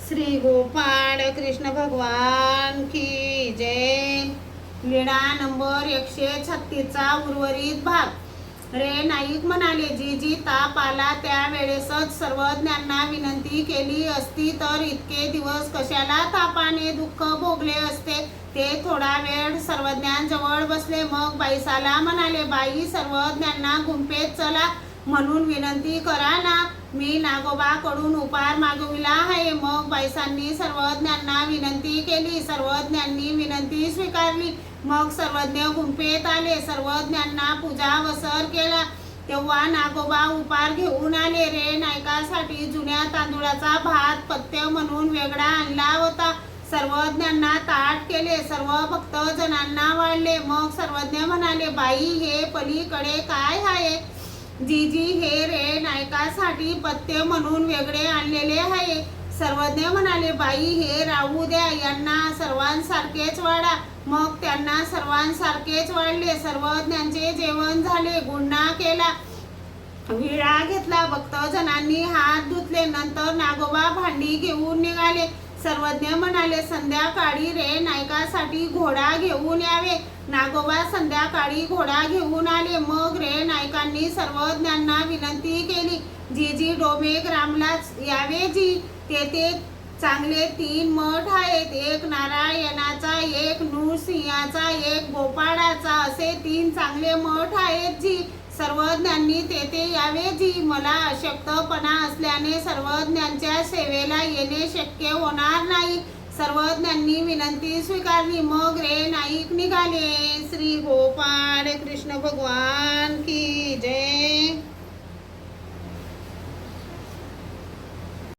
श्री गोपाळ कृष्ण भगवान की जय। लीळा नंबर 136 चा उर्वरित भाग। रे नाईक म्हणाले, जी ताप आला त्यावेळेसच सर्वज्ञांना विनंती केली असती तर इतके दिवस कशाला तापाने दुःख भोगले असते। ते थोडा वेळ सर्वज्ञांजवळ बसले, मग बाईसाला म्हणाले, बाई सर्वज्ञांना गुंफेत चला म्हणून विनंती करा ना, मी नागोबाकडून उपार मागविला आहे। मग बाईसांनी सर्वज्ञांना विनंती केली, सर्वज्ञांनी विनंती स्वीकारली। मग सर्वज्ञ गुंफेत आले, सर्वज्ञांना पूजा वसर केला। तेव्हा नागोबा उपार घेऊन आले। रे नायकासाठी जुन्या तांदूळाचा भात पथ्य म्हणून वेगळा आणला होता। सर्वज्ञांना ताट केले, सर्व भक्तजनांना वाढले। मग सर्वज्ञ म्हणाले, बाई हे पलीकडे काय आहे? जीजी हे रे नायकासाठी पथ्य म्हणून वेगळे आणलेले आहे। सर्वज्ञ म्हणाले, बाई हे राहू द्या, यांना सर्वांसारखेच वाढा। मग त्यांना सर्वांसारखेच वाढले। सर्वज्ञांचे जेवण झाले, गुन्हा केला, विडा घेतला, भक्तजनांनी हात धुतले। नंतर नागोबा भांडी घेऊन निघाले। सर्वज्ञ म्हणाले, संध्याकाळी रे नायकासाठी घोडा घेऊन यावे। नागोबा संध्याकाळी घोडा घेऊन आले। मग रे नायकांनी सर्वज्ञांना विनंती केली, जी डोमेग्रामलाच यावे जी, तेथे चांगले 3 मठ आहेत, एक नारायणाचा, एक नृसिंहाचा, एक गोपाळाचा, असे 3 चांगले मठ आहेत जी। सर्वज्ञांनी तेथे यावे जी, मला अशक्तपणा असल्याने सर्वज्ञांच्या सेवेला येणे शक्य होणार नाही। सर्वज्ञांनी विनंती स्वीकारली। मग रे नाईक निघाले। श्री गोपाळ कृष्ण भगवान की जय।